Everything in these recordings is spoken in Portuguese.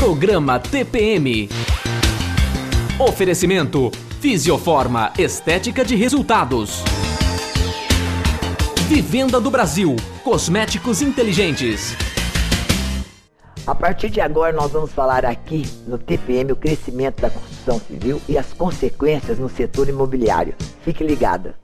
Programa TPM. Oferecimento Fisioforma, estética de resultados. Vivenda do Brasil, cosméticos inteligentes. A partir de agora nós vamos falar aqui no TPM o crescimento da construção civil e as consequências no setor imobiliário. Fique ligado.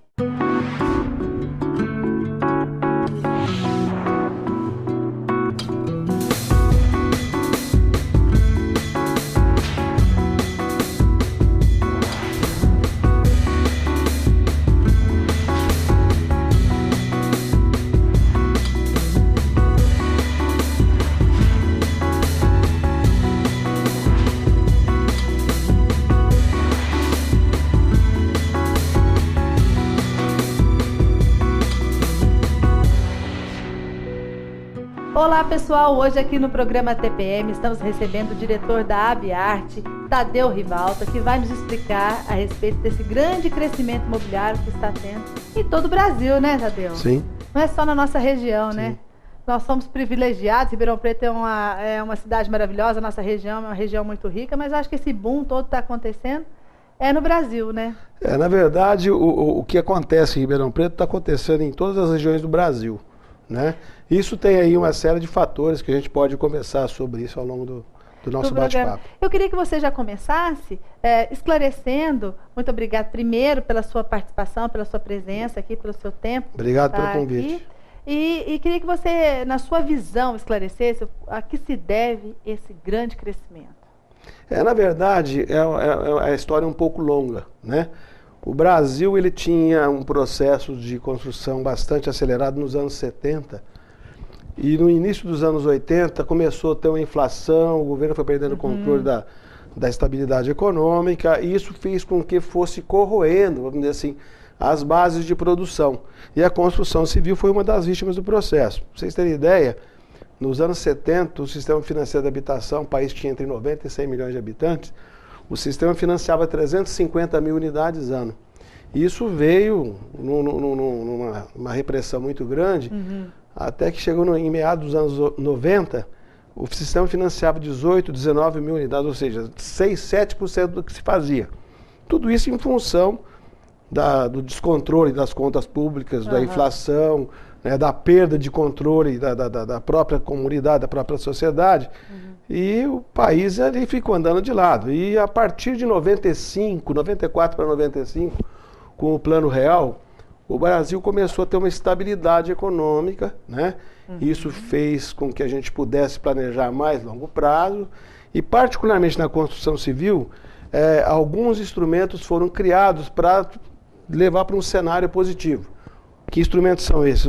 Olá pessoal, hoje aqui no programa TPM estamos recebendo o diretor da Abiarte, Tadeu Rivalta, que vai nos explicar a respeito desse grande crescimento imobiliário que está tendo em todo o Brasil, né, Tadeu? Sim. Não é só na nossa região, Sim. Né? Nós somos privilegiados, Ribeirão Preto é uma cidade maravilhosa, nossa região é uma região muito rica, mas acho que esse boom todo está acontecendo no Brasil, né? Na verdade, o que acontece em Ribeirão Preto está acontecendo em todas as regiões do Brasil, né? Isso tem aí uma série de fatores que a gente pode conversar sobre isso ao longo do nosso bate-papo. Eu queria que você já começasse esclarecendo, muito obrigado primeiro pela sua participação, pela sua presença aqui, pelo seu tempo. Obrigado pelo convite. Aqui. E queria que você, na sua visão, esclarecesse a que se deve esse grande crescimento. Na verdade, a história é um pouco longa, né? O Brasil ele tinha um processo de construção bastante acelerado nos anos 70 e no início dos anos 80 começou a ter uma inflação, o governo foi perdendo o controle da estabilidade econômica e isso fez com que fosse corroendo, vamos dizer assim, as bases de produção. E a construção civil foi uma das vítimas do processo. Pra vocês terem ideia, nos anos 70 o sistema financeiro da habitação, o país tinha entre 90 e 100 milhões de habitantes, o sistema financiava 350 mil unidades ano. E isso veio numa repressão muito grande, até que chegou em meados dos anos 90, o sistema financiava 18, 19 mil unidades, ou seja, 6, 7% do que se fazia. Tudo isso em função do descontrole das contas públicas, da inflação, né, da perda de controle da própria comunidade, da própria sociedade. E o país ali ficou andando de lado. E a partir de 94 para 95, com o Plano Real, o Brasil começou a ter uma estabilidade econômica, né? Isso fez com que a gente pudesse planejar mais longo prazo. E particularmente na construção civil, alguns instrumentos foram criados para levar para um cenário positivo. Que instrumentos são esses?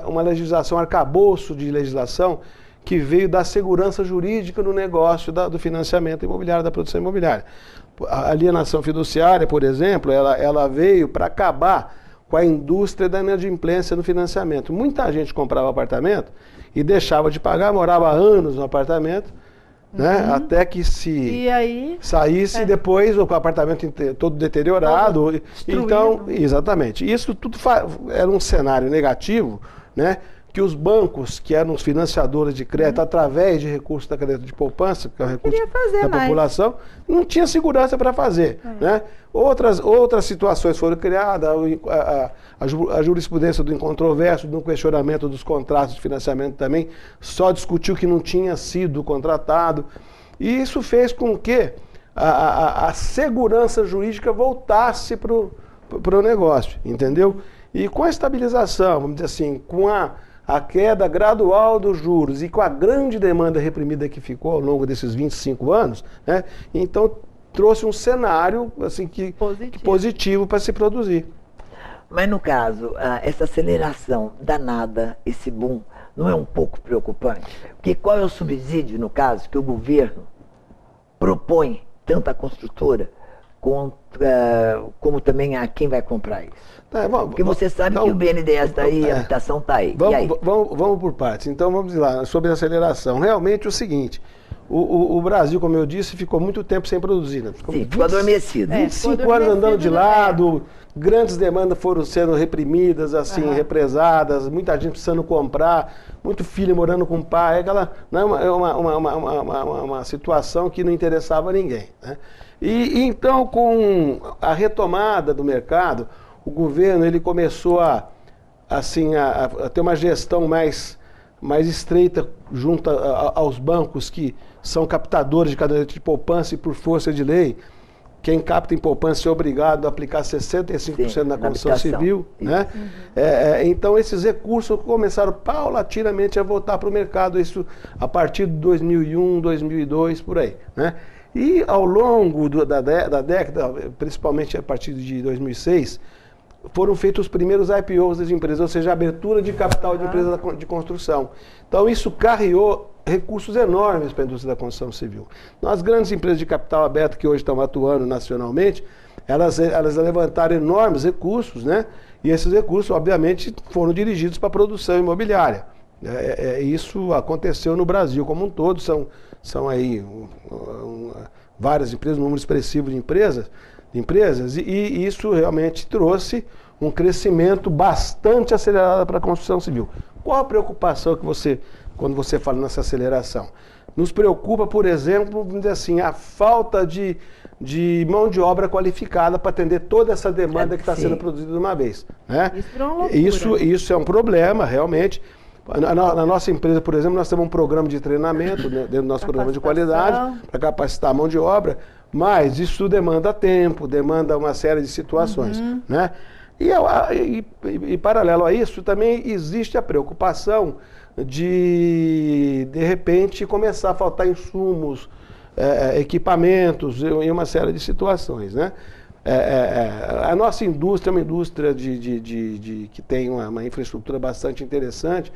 Uma legislação, um arcabouço de legislação que veio da segurança jurídica no negócio do financiamento imobiliário, da produção imobiliária. A alienação fiduciária, por exemplo, ela veio para acabar com a indústria da inadimplência no financiamento. Muita gente comprava apartamento e deixava de pagar, morava anos no apartamento, né, até que saísse depois o apartamento todo deteriorado. Então, exatamente. Isso tudo era um cenário negativo, né? Que os bancos, que eram os financiadores de crédito, através de recursos da crédito de poupança, que é o recurso da população, não tinha segurança para fazer. Né? Outras situações foram criadas, a jurisprudência do incontroverso, do questionamento dos contratos de financiamento também, só discutiu que não tinha sido contratado. E isso fez com que a segurança jurídica voltasse para o negócio, entendeu? E com a estabilização, vamos dizer assim, com a queda gradual dos juros e com a grande demanda reprimida que ficou ao longo desses 25 anos, né, então trouxe um cenário assim, positivo para se produzir. Mas no caso, essa aceleração danada, esse boom, não é um pouco preocupante? Porque qual é o subsídio, no caso, que o governo propõe, tanto à construtora, como também a quem vai comprar isso? Porque você sabe que o BNDES está aí, a habitação está aí. Vamos por partes. Então vamos lá, sobre a aceleração. Realmente é o seguinte, O Brasil, como eu disse, ficou muito tempo sem produzir. Né? Ficou adormecido. 25 anos andando de lado, grandes demandas foram sendo reprimidas, assim, represadas, muita gente precisando comprar, muito filho morando com o pai, aquela, né, uma situação que não interessava a ninguém. Né? E então, com a retomada do mercado, o governo ele começou a ter uma gestão mais estreita junto aos bancos que são captadores de caderneta de poupança e por força de lei, quem capta em poupança é obrigado a aplicar 65% na construção civil. Né? Então esses recursos começaram paulatinamente a voltar para o mercado, isso a partir de 2001, 2002, por aí. Né? E ao longo da década, principalmente a partir de 2006, foram feitos os primeiros IPOs das empresas, ou seja, a abertura de capital de empresas de construção. Então isso carreou recursos enormes para a indústria da construção civil. As grandes empresas de capital aberto que hoje estão atuando nacionalmente, elas levantaram enormes recursos, né? E esses recursos, obviamente, foram dirigidos para a produção imobiliária. Isso aconteceu no Brasil como um todo, são aí várias empresas, um número expressivo de empresas, e isso realmente trouxe um crescimento bastante acelerado para a construção civil. Qual a preocupação quando você fala nessa aceleração? Nos preocupa, por exemplo, vamos dizer assim, a falta de mão de obra qualificada para atender toda essa demanda que está sendo produzida de uma vez. Né? Isso é um problema, realmente. Na nossa empresa, por exemplo, nós temos um programa de treinamento, né, dentro do nosso programa de qualidade, para capacitar a mão de obra, mas isso demanda tempo, demanda uma série de situações. Né? E paralelo a isso, também existe a preocupação de repente, começar a faltar insumos, equipamentos e uma série de situações. Né? A nossa indústria é uma indústria que tem uma infraestrutura bastante interessante,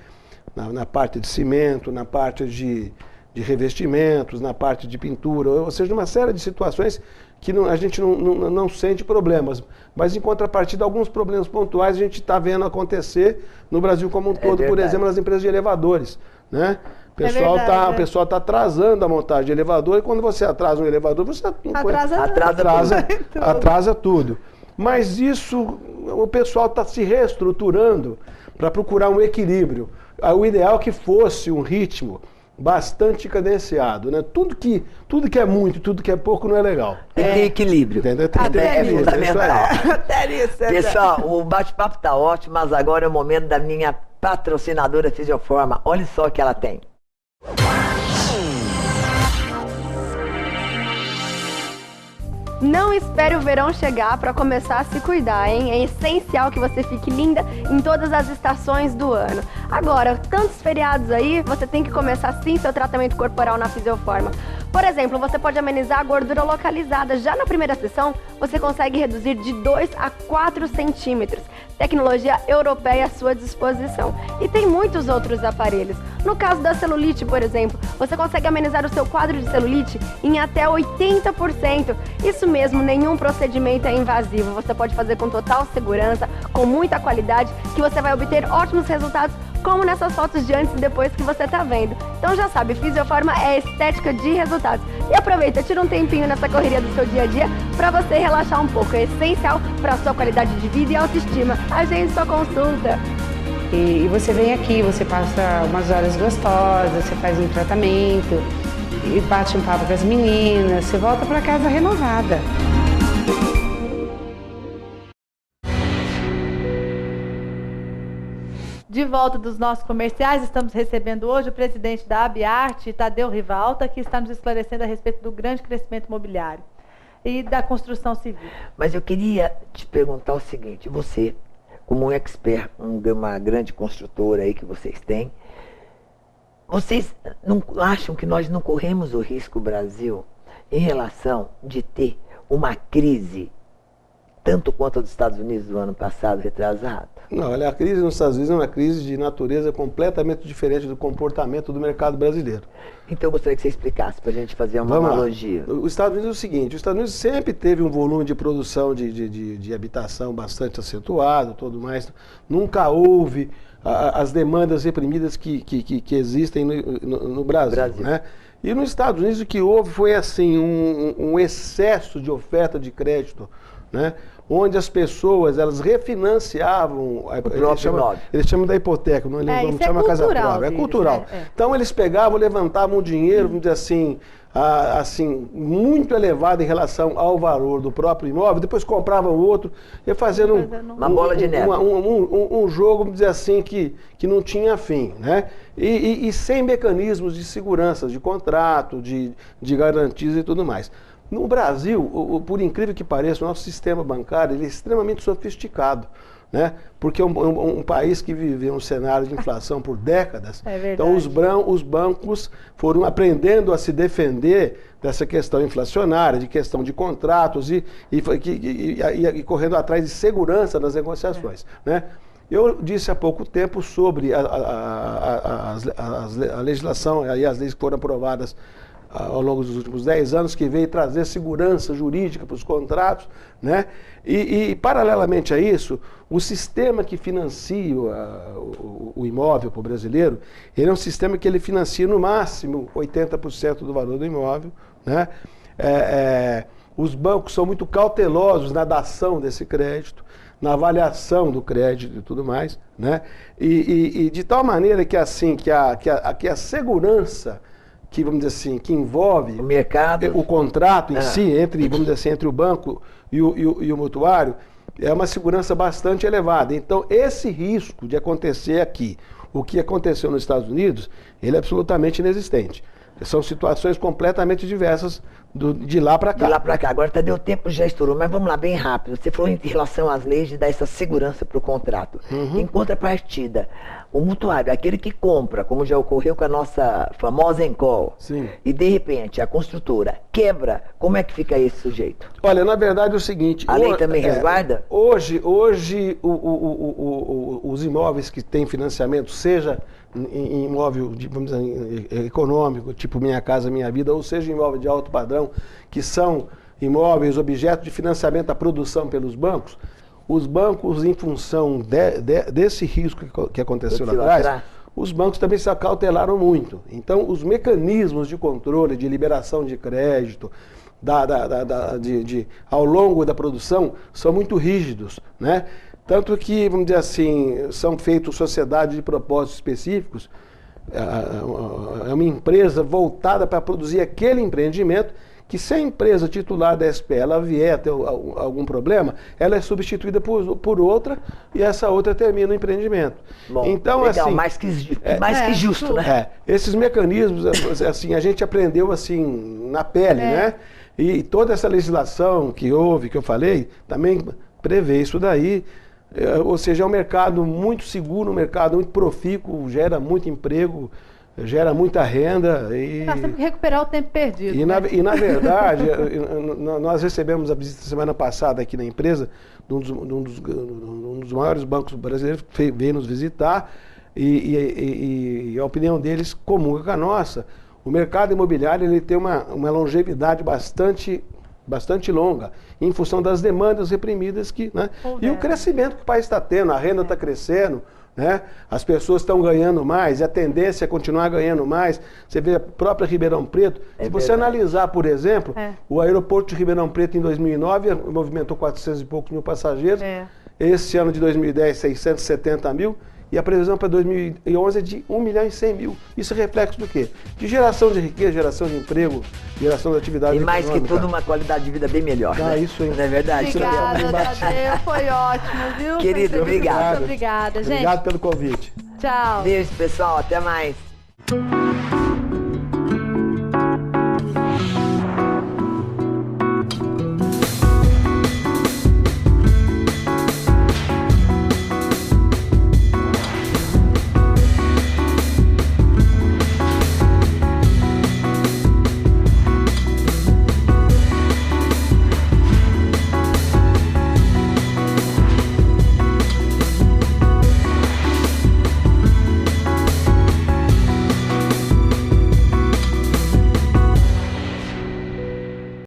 na parte de cimento, na parte de revestimentos, na parte de pintura, ou seja, uma série de situações que a gente não sente problemas. Mas, em contrapartida, alguns problemas pontuais a gente está vendo acontecer no Brasil como um todo, por exemplo, nas empresas de elevadores. Né? O pessoal está atrasando a montagem de elevador, e quando você atrasa um elevador, você atrasa tudo. Mas isso, o pessoal está se reestruturando para procurar um equilíbrio. O ideal é que fosse um ritmo bastante cadenciado, né? Tudo que é muito, tudo que é pouco não é legal. Tem que ter equilíbrio. Entendeu? Tem que ter equilíbrio. Fundamental. Pessoal, o bate-papo está ótimo, mas agora é o momento da minha patrocinadora Fisioforma. Olha só o que ela tem. Não espere o verão chegar para começar a se cuidar, hein? É essencial que você fique linda em todas as estações do ano. Agora, tantos feriados aí, você tem que começar sim seu tratamento corporal na Fisioforma. Por exemplo, você pode amenizar a gordura localizada. Já na primeira sessão, você consegue reduzir de 2 a 4 centímetros. Tecnologia europeia à sua disposição. E tem muitos outros aparelhos. No caso da celulite, por exemplo, você consegue amenizar o seu quadro de celulite em até 80%. Isso mesmo, nenhum procedimento é invasivo. Você pode fazer com total segurança, com muita qualidade, que você vai obter ótimos resultados, como nessas fotos de antes e depois que você está vendo. Então já sabe, Fisioforma é estética de resultados. E aproveita, tira um tempinho nessa correria do seu dia a dia para você relaxar um pouco. É essencial para a sua qualidade de vida e autoestima. Agende sua consulta. E você vem aqui, você passa umas horas gostosas, você faz um tratamento, e bate um papo com as meninas, você volta para casa renovada. De volta dos nossos comerciais, estamos recebendo hoje o presidente da Abiarte, Tadeu Rivalta, que está nos esclarecendo a respeito do grande crescimento imobiliário e da construção civil. Mas eu queria te perguntar o seguinte, você, como um expert, uma grande construtora aí que vocês têm, vocês não acham que nós não corremos o risco, Brasil, em relação de ter uma crise tanto quanto a dos Estados Unidos do ano passado, retrasado? Não, olha, a crise nos Estados Unidos é uma crise de natureza completamente diferente do comportamento do mercado brasileiro. Então eu gostaria que você explicasse para a gente fazer uma analogia. Os Estados Unidos é o seguinte, os Estados Unidos sempre teve um volume de produção de habitação bastante acentuado, tudo mais. Nunca houve as demandas reprimidas que existem no Brasil. Né? E nos Estados Unidos o que houve foi assim, um excesso de oferta de crédito, né? Onde as pessoas, elas refinanciavam, eles chamam da hipoteca, não chamam a casa própria, é cultural. Então eles pegavam, levantavam o dinheiro, vamos dizer assim, muito elevado em relação ao valor do próprio imóvel, depois compravam outro, e fazendo uma bola de neve. Um jogo, vamos dizer assim, que não tinha fim, né? E sem mecanismos de segurança, de contrato, de garantias e tudo mais. No Brasil, por incrível que pareça, o nosso sistema bancário ele é extremamente sofisticado, né? Porque é um país que viveu um cenário de inflação por décadas. Então os bancos foram aprendendo a se defender dessa questão inflacionária, de questão de contratos e correndo atrás de segurança nas negociações, né? Eu disse há pouco tempo sobre a legislação e as leis que foram aprovadas ao longo dos últimos 10 anos, que veio trazer segurança jurídica para os contratos, né? E paralelamente a isso, o sistema que financia o imóvel para o brasileiro, ele é um sistema que ele financia no máximo 80% do valor do imóvel, né? Os bancos são muito cautelosos na dação desse crédito, na avaliação do crédito e tudo mais, né? E de tal maneira que assim, que a segurança que, vamos dizer assim, que envolve o mercado, o contrato em si, vamos dizer assim, entre o banco e o mutuário, é uma segurança bastante elevada. Então, esse risco de acontecer aqui, o que aconteceu nos Estados Unidos, ele é absolutamente inexistente. São situações completamente diversas de lá para cá. De lá para cá. Agora, Tadeu, o tempo já estourou, mas vamos lá, bem rápido. Você falou em relação às leis de dar essa segurança para o contrato. Em contrapartida, o mutuário, aquele que compra, como já ocorreu com a nossa famosa Encol, e de repente a construtora quebra, como é que fica esse sujeito? Olha, na verdade é o seguinte... A lei também resguarda? Hoje os imóveis que têm financiamento, seja em imóvel, vamos dizer, econômico, tipo Minha Casa Minha Vida, ou seja, imóvel de alto padrão, que são imóveis objeto de financiamento à produção pelos bancos, os bancos, em função desse risco que aconteceu lá atrás, os bancos também se acautelaram muito. Então, os mecanismos de controle, de liberação de crédito, ao longo da produção, são muito rígidos, né? Tanto que, vamos dizer assim, são feitos sociedades de propósitos específicos, é uma empresa voltada para produzir aquele empreendimento que, se a empresa titular da SPE ela vier a ter algum problema, ela é substituída por outra e essa outra termina o empreendimento. Bom, então, legal, assim, mais que justo, né? Esses mecanismos, assim, a gente aprendeu assim na pele, né? E toda essa legislação que houve, que eu falei, também prevê isso daí. Ou seja, é um mercado muito seguro, um mercado muito profícuo, gera muito emprego, gera muita renda. Nós temos que recuperar o tempo perdido. E na verdade, nós recebemos a visita semana passada aqui na empresa, de um dos maiores bancos brasileiros, que veio nos visitar, e a opinião deles comunga com a nossa. O mercado imobiliário ele tem uma longevidade bastante longa, em função das demandas reprimidas né? E o crescimento que o país está tendo, a renda está crescendo, né? As pessoas estão ganhando mais, e a tendência é continuar ganhando mais. Você vê a própria Ribeirão Preto, se você analisar, por exemplo, o aeroporto de Ribeirão Preto em 2009 movimentou 400 e poucos mil passageiros, esse ano de 2010 670 mil, e a previsão para 2011 é de 1 milhão e 100 mil. Isso é reflexo do quê? De geração de riqueza, geração de emprego, geração de atividade econômica. E mais que tudo, uma qualidade de vida bem melhor. Né? Isso aí. Não é verdade? Obrigada, Tadeu. Foi ótimo, viu? Querido, obrigado. Muito obrigada, gente. Obrigado pelo convite. Tchau. Beijo, pessoal. Até mais.